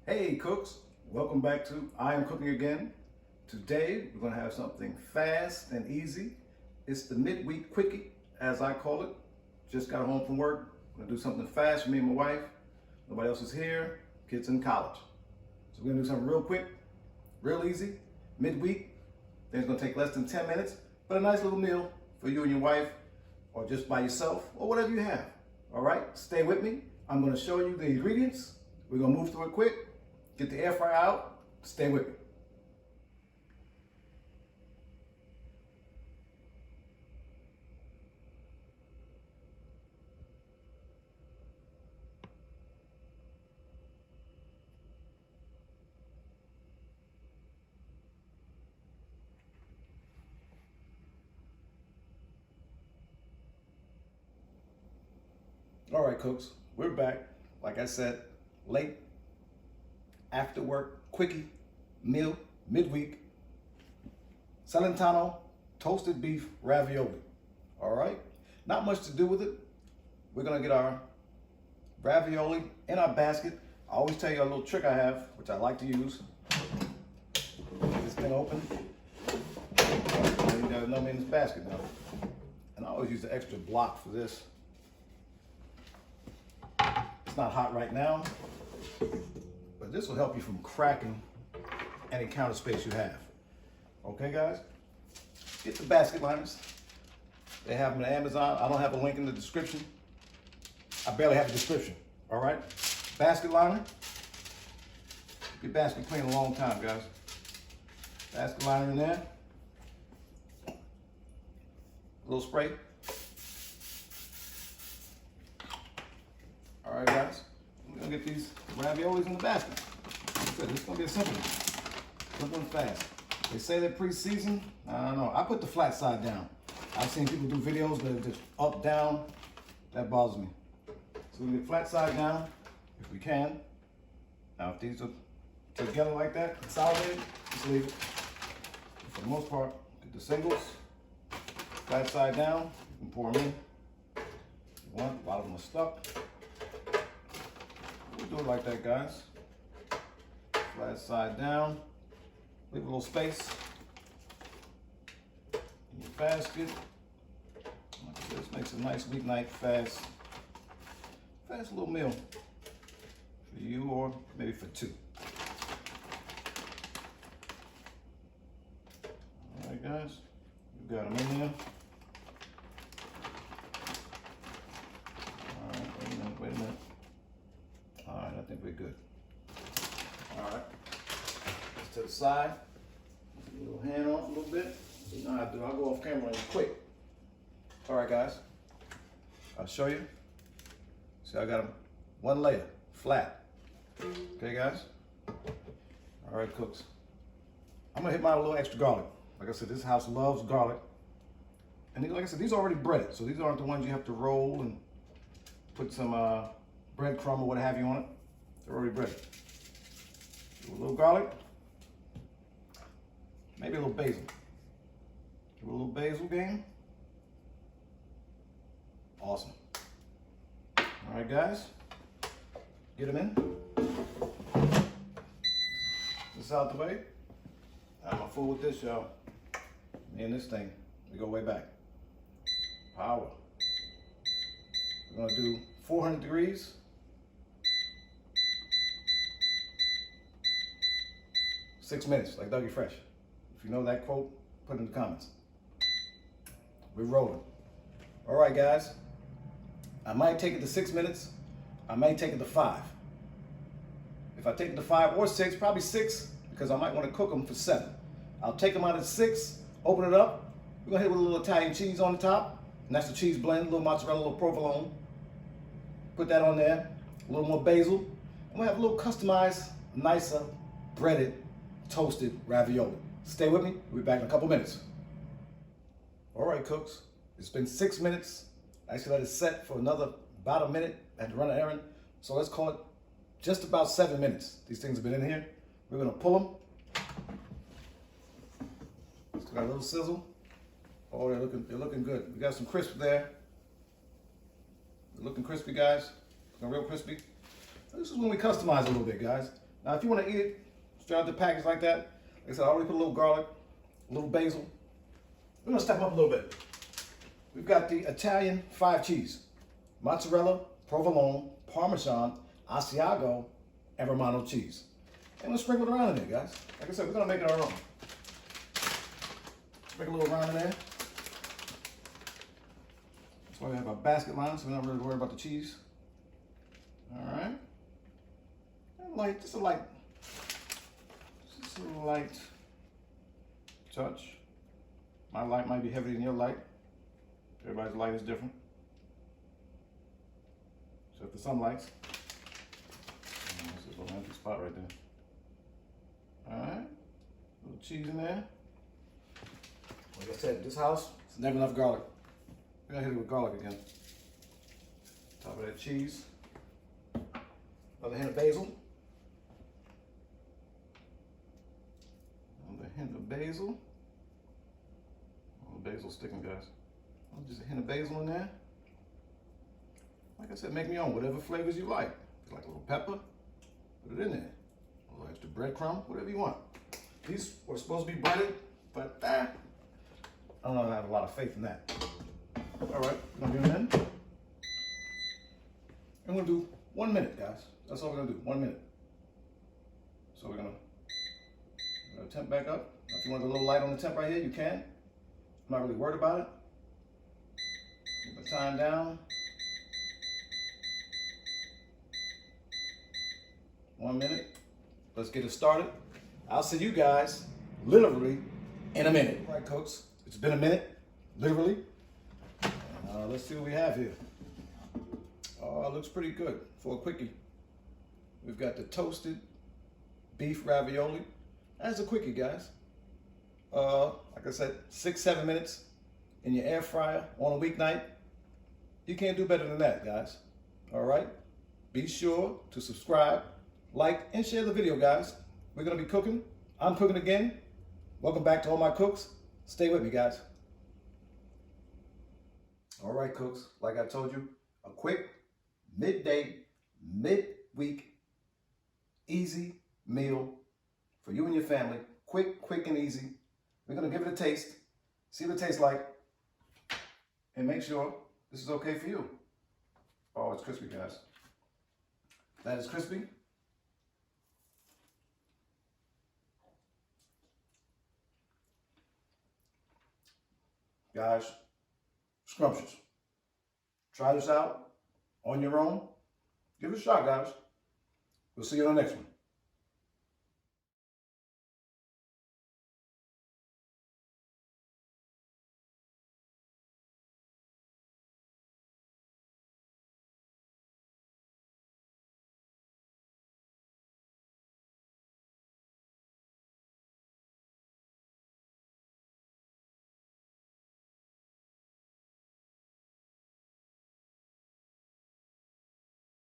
Hey cooks, welcome back to I Am Cooking Again. Today we're going to have something fast and easy. It's the midweek quickie, as I call it. Just got home from work. I'm going to do something fast for me and my wife. Nobody else is here. Kids in college. So we're going to do something real quick, real easy, midweek. Things going to take less than 10 minutes, but a nice little meal for you and your wife, or just by yourself, or whatever you have. All right, stay with me. I'm going to show you the ingredients. We're going to move through it quick. Get the air fryer out, stay with me. All right, cooks, we're back. Like I said, late after work quickie meal midweek. Celentano toasted beef ravioli. All right, not much to do with it. We're gonna get our ravioli in our basket. I always tell you a little trick I have, which I like to use. Get this thing open. You gotta know me in this basket now. And I always use the extra block for this. It's not hot right now, but this will help you from cracking any counter space you have. Okay, guys? Get the basket liners. They have them on Amazon. I don't have a link in the description. I barely have a description, all right? Basket liner. Keep your basket clean a long time, guys. Basket liner in there. A little spray. All right, guys. We're gonna get these raviolis in the basket. It's gonna be a simple and fast. They say they're pre-seasoned. I don't know. I put the flat side down. I've seen people do videos that are just up, down. That bothers me. So we get flat side down, if we can. Now, if these are together like that, consolidated, just leave it. For the most part, get the singles, flat side down. You can pour them in. If you want, a lot of them are stuck. We'll do it like that, guys. Flat side down. Leave a little space in your basket. Like this makes a nice weeknight fast little meal for you, or maybe for two. All right, guys, you got them in there. All right, wait a minute. All right, I think we're good. All right, just to the side. A little hand off a little bit. You know how I do. I'll go off camera and quick. All right, guys. I'll show you. See, I got them one layer, flat. Okay, guys? All right, cooks. I'm gonna hit mine with a little extra garlic. Like I said, this house loves garlic. And these, like I said, these are already breaded, so these aren't the ones you have to roll and put some breadcrumb or what have you on it. They're already breaded. Do a little garlic. Maybe a little basil. Give it a little basil game. Awesome. All right, guys. Get them in. This out the way. I'm a fool with this, y'all. Me and this thing, we go way back. Power. We're gonna do 400 degrees. Six minutes, like Dougie Fresh. If you know that quote, put it in the comments. We're rolling. All right, guys. I might take it to 6 minutes. I might take it to 5. If I take it to 5 or 6, probably 6, because I might want to cook them for 7. I'll take them out at 6, open it up. We're gonna hit it with a little Italian cheese on the top, and that's the cheese blend, a little mozzarella, a little provolone. Put that on there, a little more basil, and we'll have a little customized, nicer, breaded, toasted ravioli. Stay with me, we'll be back in a couple minutes. All right, cooks, it's been 6 minutes. I actually let it set for about a minute. I had to run an errand. So let's call it just about 7 minutes. These things have been in here. We're gonna pull them. Still got a little sizzle. Oh, they're looking good. We got some crisp there. They're looking crispy, guys. Looking real crispy. This is when we customize a little bit, guys. Now, if you want to eat it straight out the package like that, like I said, I already put a little garlic, a little basil. We're gonna step up a little bit. We've got the Italian 5 cheese, mozzarella, provolone, parmesan, Asiago, and Romano cheese. And we'll sprinkle it around in there, guys. Like I said, we're gonna make it our own. Sprinkle a little around in there. That's why we have our basket line, so we're not really worried about the cheese. All right. And just a light touch. My light might be heavier than your light. Everybody's light is different. Except for some lights. This is a little empty spot right there. All right. A little cheese in there. Like I said, this house, it's never enough garlic. We're gonna hit it with garlic again. Top of that cheese. Another hint of basil. Another hint of basil. Oh, the basil's sticking, guys. Just a hint of basil in there. Like I said, make me own whatever flavors you like. If you like a little pepper, put it in there. A little extra breadcrumb, whatever you want. These were supposed to be breaded, but I don't know if I have a lot of faith in that. All right, we're gonna do it in. I'm gonna do 1 minute, guys. That's all we're gonna do, 1 minute. So we're gonna temp back up. If you want a little light on the temp right here, you can. I'm not really worried about it. Get the time down. 1 minute. Let's get it started. I'll see you guys literally in a minute. All right, cooks. It's been a minute, literally. Let's see what we have here. Oh, it looks pretty good for a quickie. We've got the toasted beef ravioli. That's a quickie, guys. Like I said, 6-7 minutes in your air fryer on a weeknight. You can't do better than that, guys. All right? Be sure to subscribe, like, and share the video, guys. We're gonna be cooking. I'm cooking again. Welcome back to all my cooks. Stay with me, guys. All right, cooks, like I told you, a quick, midday, midweek, easy meal for you and your family. Quick and easy. We're gonna give it a taste, see what it tastes like, and make sure this is okay for you. Oh, it's crispy, guys. That is crispy. Guys, scrumptious. Try this out on your own. Give it a shot, guys. We'll see you on the next one.